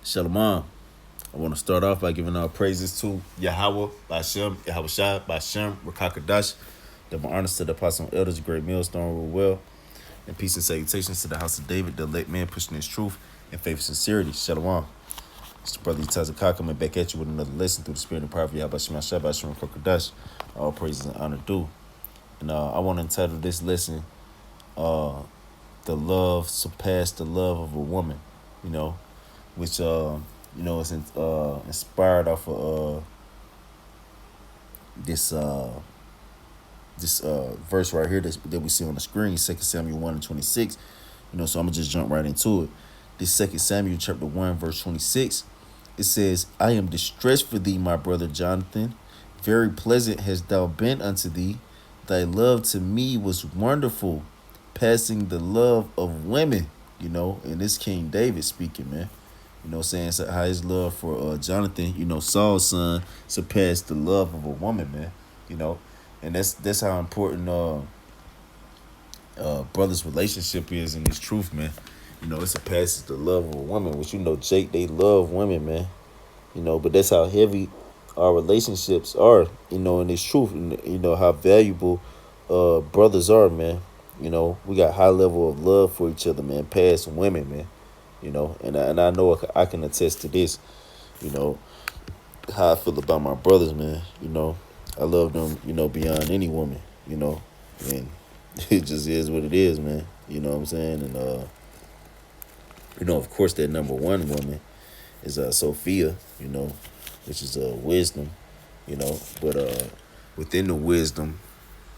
Shalom. I want to start off by giving our praises to Yahweh, Bashem, Yahweh Shai, Bashem, Rakakadash, the honors to the apostle and elders, great millstone, rule well, and peace and salutations to the house of David, the elect man pushing his truth and faith and sincerity. Shalom. It's the brother Tazakah coming back at you with another lesson through the spirit and power of Yahweh Shai, Bashem, Rakakadash. All praises and honor due. And I want to entitle this lesson, The Love Surpassed the Love of a Woman, which is inspired off of this verse right here that we see on the screen, 2 Samuel 1:26. So I'm gonna just jump right into it. This 2 Samuel chapter 1 verse 26, it says, "I am distressed for thee, my brother Jonathan. Very pleasant hast thou been unto thee. Thy love to me was wonderful, passing the love of women." And this King David speaking, man. Saying so how his love for Jonathan, Saul's son, surpassed the love of a woman, man. And that's how important brother's relationship is in this truth, man. It surpasses the love of a woman, which Jake, they love women, man. But that's how heavy our relationships are, in this truth, and how valuable brothers are, man. We got high level of love for each other, man, past women, man. And I know I can attest to this, how I feel about my brothers, man. I love them, beyond any woman, and it just is what it is, man. You know what I'm saying? And, of course, that number one woman is Sophia, which is wisdom, but within the wisdom,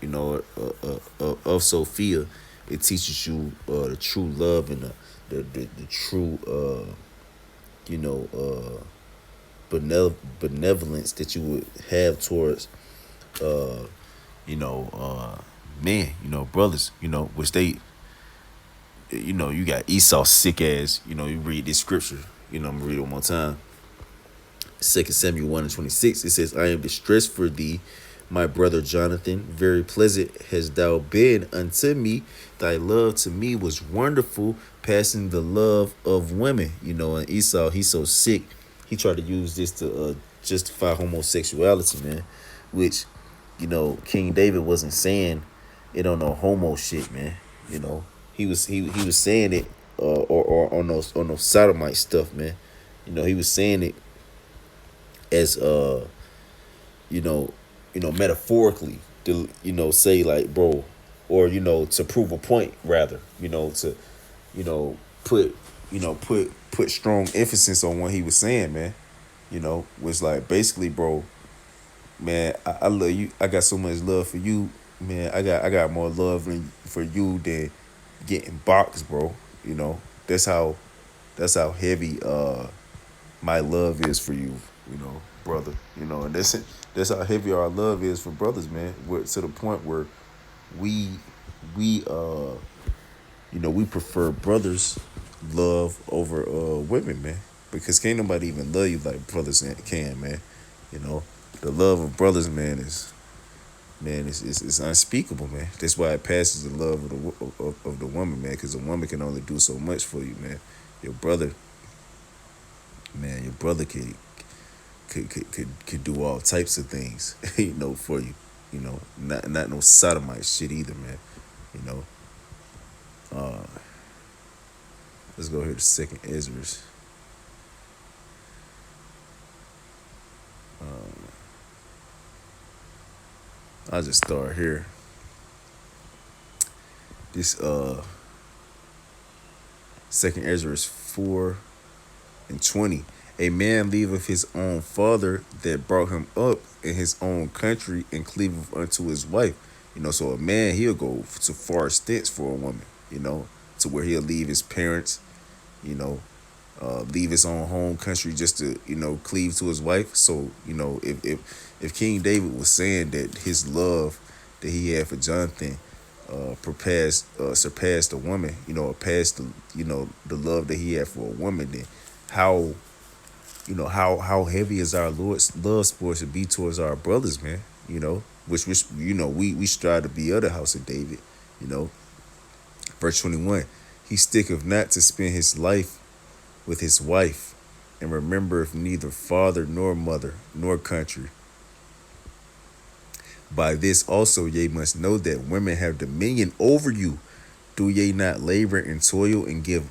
of Sophia, it teaches you the true love and the true, benevolence that you would have towards, men, brothers, which they, you got Esau sick ass, you read this scripture, I'm gonna read it one more time. 2 Samuel 1:26, it says, "I am distressed for thee, my brother Jonathan. Very pleasant hast thou been unto me. Thy love to me was wonderful, passing the love of women." And Esau, he's so sick, he tried to use this to justify homosexuality, man. Which, King David wasn't saying it on no homo shit, man. He was saying it or on those sodomite stuff, man. He was saying it as metaphorically to, say like, bro, or, to prove a point rather, to, put, put strong emphasis on what he was saying, man. Was like basically, bro, man, I love you. I got so much love for you, man. I got more love for you than getting boxed, bro. That's how heavy my love is for you, brother. And that's how heavy our love is for brothers, man. We're to the point where we we prefer brothers' love over women, man. Because can't nobody even love you like brothers can, man. The love of brothers, man, is unspeakable, man. That's why it passes the love of the woman, man. Because a woman can only do so much for you, man. Your brother, man, could do all types of things, for you. Not no sodomite shit either, man. Let's go here to 2 Ezra. I'll just start here. This 2 Ezra 4:20. "A man leaveth his own father that brought him up in his own country and cleaveth unto his wife." So a man, he'll go to far stints for a woman, to where he'll leave his parents, leave his own home country just to, cleave to his wife. So, if King David was saying that his love that he had for Jonathan surpassed a woman, or passed the love that he had for a woman, then how heavy is our Lord's love supposed to be towards our brothers, man? Which we strive to be of the house of David. Verse 21, "He sticketh not to spend his life with his wife, and remembereth neither father nor mother nor country. By this also ye must know that women have dominion over you. Do ye not labor and toil and give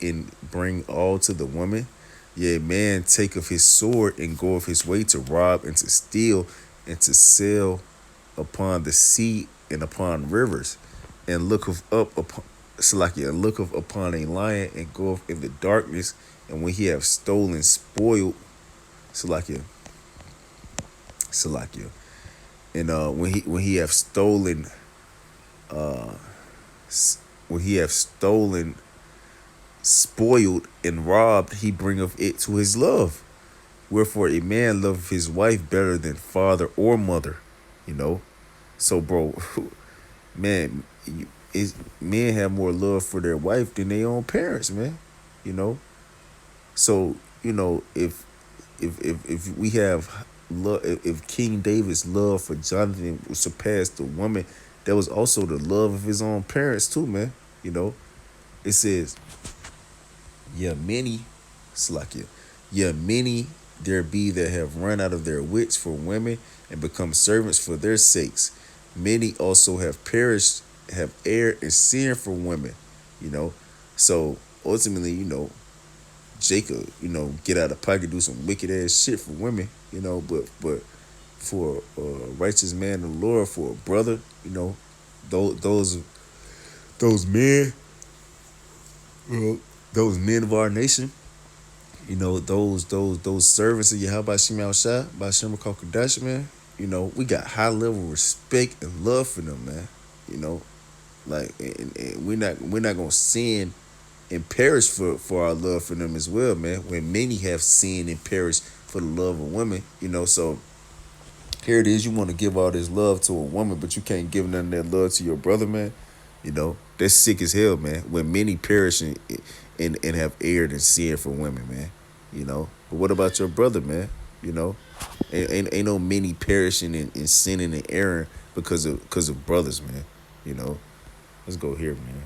and bring all to the woman? Yea, man taketh his sword and goeth his way to rob and to steal and to sell upon the sea and upon rivers, and looketh up upon Salakia, and looketh upon a lion and goeth in the darkness, and when he have stolen, spoiled Salakia, Salakia. And when he have stolen when he have stolen, spoiled, and robbed, he bringeth it to his love. Wherefore a man loveth his wife better than father or mother. You know? So bro, man, men have more love for their wife than their own parents, man. You know? So, if we have love, if King David's love for Jonathan surpassed the woman, that was also the love of his own parents too, man. You know, it says, "Yeah, many, Slakia, yeah, many there be that have run out of their wits for women and become servants for their sakes. Many also have perished, have erred and sinned for women." You know, so ultimately, Jacob, get out of pocket, do some wicked ass shit for women, but for a righteous man of the Lord, for a brother, those men, those men of our nation, those servants of Yahweh Shema Shah, by Shema Kakadash, man, we got high level respect and love for them, man. You know, like and we're not gonna sin and perish for our love for them as well, man. When many have sinned and perished for the love of women, so here it is, you want to give all this love to a woman, but you can't give none of that love to your brother, man. That's sick as hell, man. When many perish and have erred and sinned for women, man. But what about your brother, man? You know, ain't no many perishing and sinning and erring because of brothers, man. You know, let's go here, man.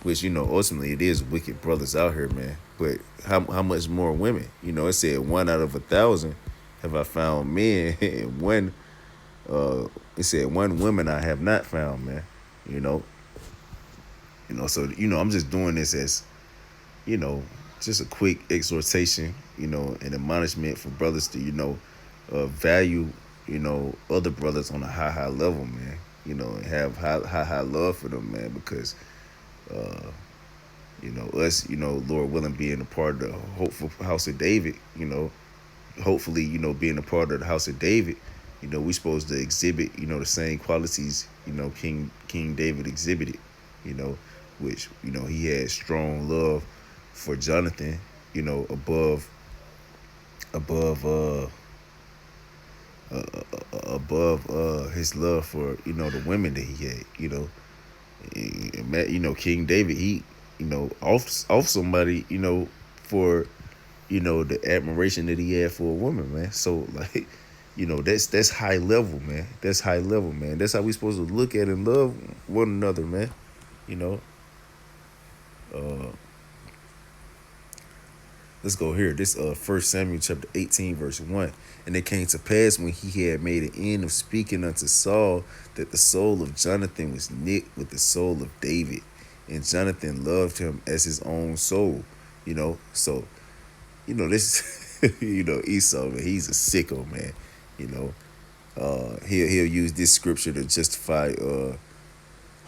Which ultimately it is wicked brothers out here, man. But how much more women? It said 1 out of 1,000 have I found men, and one it said one woman I have not found, man. You know, So I'm just doing this as you know just a quick exhortation, and admonishment for brothers to value other brothers on a high level, man. And have high love for them, man, because uh, us, Lord willing, being a part of the hopeful house of David, hopefully, being a part of the house of David, we supposed to exhibit, the same qualities, King David exhibited, you know, which, he had strong love for Jonathan, above above his love for, the women that he had, King David, he, off somebody, for the admiration that he had for a woman, man. So like, that's high level, man. That's high level, man. That's how we supposed to look at and love one another, man. You know. Uh, let's go here. This 1 Samuel chapter 18 verse 1. And it came to pass when he had made an end of speaking unto Saul that the soul of Jonathan was knit with the soul of David, and Jonathan loved him as his own soul. So this Esau, man, he's a sicko, man. He'll use this scripture to justify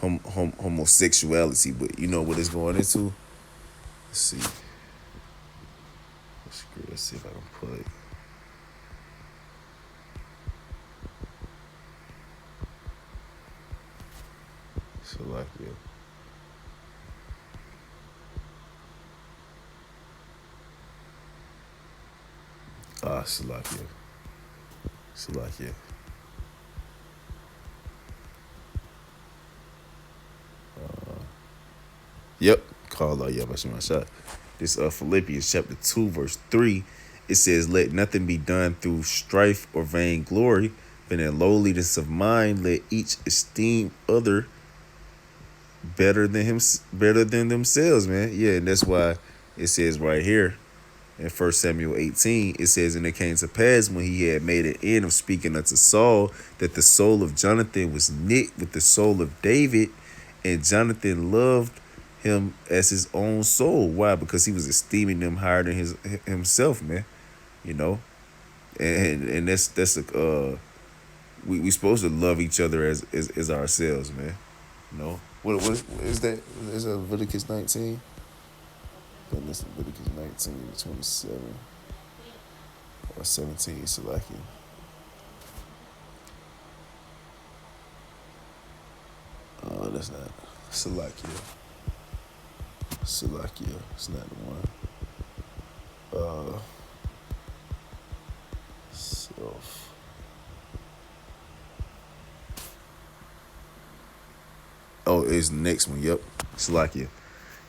homosexuality, but you know what it's going into. Let's see. Let's see if I can pull it. So like, yeah. Salakia. Salakia. Yep. Call out Yabashima Shah. This Philippians chapter 2, verse 3. It says, "Let nothing be done through strife or vainglory, but in lowliness of mind let each esteem other better than themselves," man. Yeah, and that's why It says right here in 1 Samuel 18, it says, and it came to pass when he had made an end of speaking unto Saul that the soul of Jonathan was knit with the soul of David, and Jonathan loved him as his own soul. Why? Because he was esteeming him higher than himself, man. You know, and that's a we supposed to love each other as ourselves, man. You know, what is that? Is that Leviticus 19? That's Leviticus 19:27 or 17. Salakia. That's not Salakia. Salakia. It's not the one. Uh, self. Oh, it's the next one. Yep. Salakia.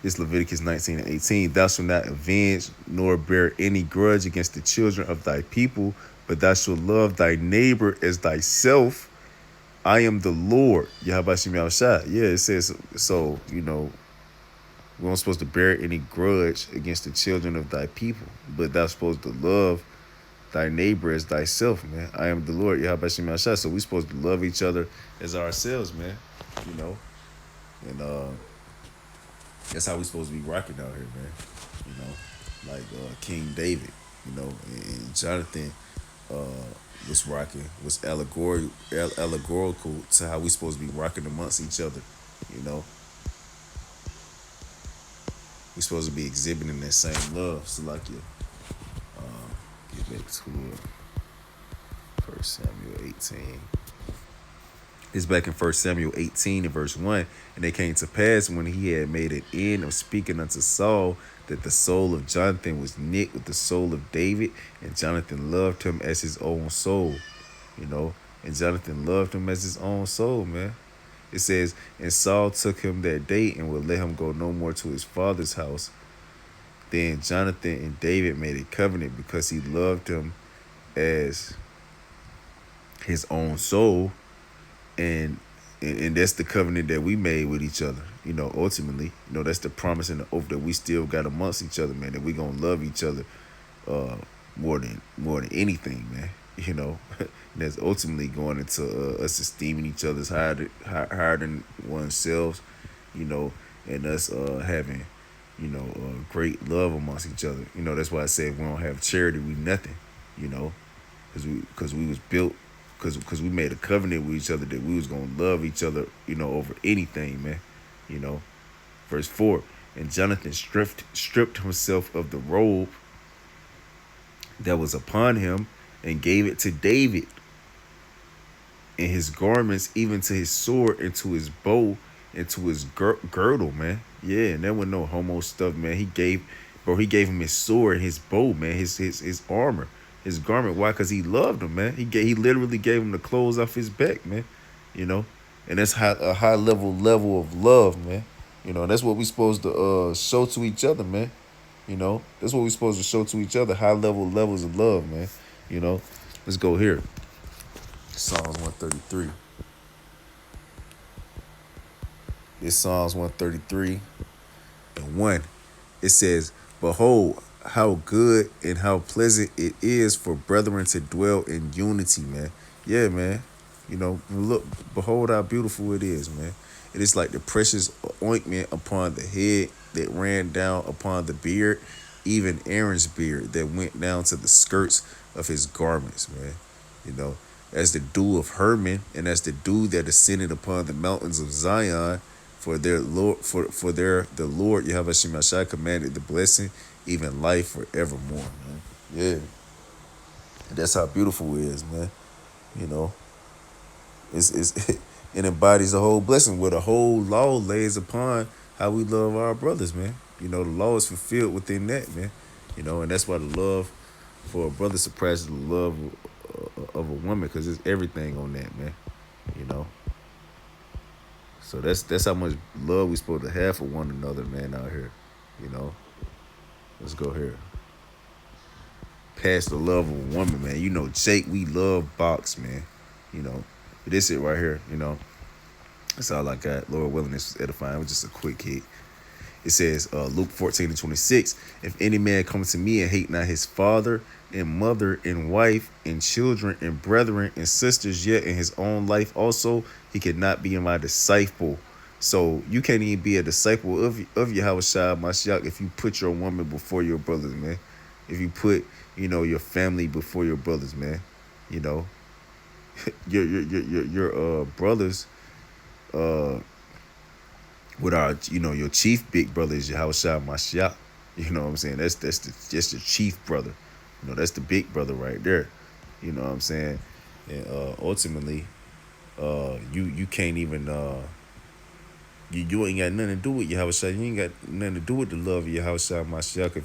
It's Leviticus 19:18. Thou shalt not avenge nor bear any grudge against the children of thy people, but thou shalt love thy neighbor as thyself. I am the Lord. Yahabashim Yahushua. Yeah, it says so. You know, we aren't supposed to bear any grudge against the children of thy people, but thou supposed to love thy neighbor as thyself, man. I am the Lord. Yahabashim Yahushua. So we supposed to love each other as ourselves, man. You know, and that's how we supposed to be rocking out here, man. You know, like King David, you know, and Jonathan was rocking, was allegorical to how we supposed to be rocking amongst each other. You know, we supposed to be exhibiting that same love. So like you, get back to 1 Samuel 18. It's back in 1 Samuel 18 and verse 1. And it came to pass when he had made an end of speaking unto Saul that the soul of Jonathan was knit with the soul of David, and Jonathan loved him as his own soul. You know, and Jonathan loved him as his own soul, man. It says, and Saul took him that day and would let him go no more to his father's house. Then Jonathan and David made a covenant because he loved him as his own soul. And that's the covenant that we made with each other. You know, ultimately, you know, that's the promise and the oath that we still got amongst each other, man. That we gonna love each other more than anything, man. You know, and that's ultimately going into us esteeming each other's higher than oneself. You know, and us having, you know, great love amongst each other. You know, that's why I said we don't have charity, we nothing. You know, because we was built because we made a covenant with each other that we was gonna love each other, you know, over anything, man. You know, verse 4. And Jonathan stripped himself of the robe that was upon him and gave it to David, and his garments, even to his sword, and to his bow, and to his girdle, man. Yeah, and there was no homo stuff, man. He gave him his sword, his bow, man, his armor, his garment. Why? Because he loved him, man. He literally gave him the clothes off his back, man. You know, and that's a high level of love, man. You know, that's what we supposed to show to each other, man. You know, that's what we supposed to show to each other, levels of love, man. You know, let's go here. Psalms 133. It's Psalms 133 and 1. It says, behold, how good and how pleasant it is for brethren to dwell in unity, man. Yeah, man. You know, look, behold how beautiful it is, man. It is like the precious ointment upon the head that ran down upon the beard, even Aaron's beard that went down to the skirts of his garments, man. You know, as the dew of Hermon, and as the dew that ascended upon the mountains of Zion, for their Lord, the Lord Yahweh Shemashai commanded the blessing, even life forevermore, man. Yeah, and that's how beautiful it is, man. You know, it embodies the whole blessing, where the whole law lays upon how we love our brothers, man. You know, the law is fulfilled within that, man. You know, and that's why the love for a brother surpasses the love of a woman, because it's everything on that, man. You know, so that's how much love we supposed to have for one another, man, out here. You know, let's go here. Past the love of a woman, man. You know, Jake, we love box, man. You know, this it right here. You know, that's all I got. Lord willing, this was edifying. It was just a quick hit. It says Luke 14:26. If any man come to me and hate not his father and mother and wife and children and brethren and sisters, yet in his own life also, he cannot be my disciple. So you can't even be a disciple of Yahweh Mashiach if you put your woman before your brothers, man. If you put, your family before your brothers, man. You know, your brothers, uh, with our, your chief big brother is Yahweh Mashiach. You know what I'm saying? That's the chief brother. That's the big brother right there. You know what I'm saying? And ultimately, you can't even you ain't got nothing to do with Yahweh Shai. You ain't got nothing to do with the love of Yahweh Shai Mashiach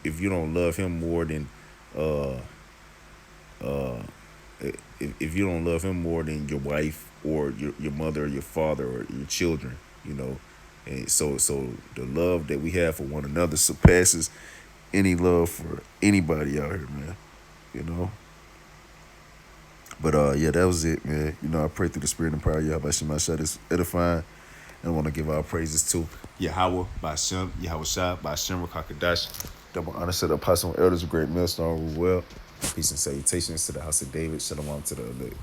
if you don't love him more than uh uh if you don't love him more than your wife or your mother or your father or your children, you know. And so the love that we have for one another surpasses any love for anybody out here, man. You know. But yeah, that was it, man. I pray through the spirit and power of Yahweh Shai Mashiach is edifying. And I want to give our praises to Yahweh, Bashem, Yahweh Shai, Bashem, Rakakadash. Double honor to the apostle and elders of Great Millstone, rule well. Peace and salutations to the house of David. Shalom to the elect.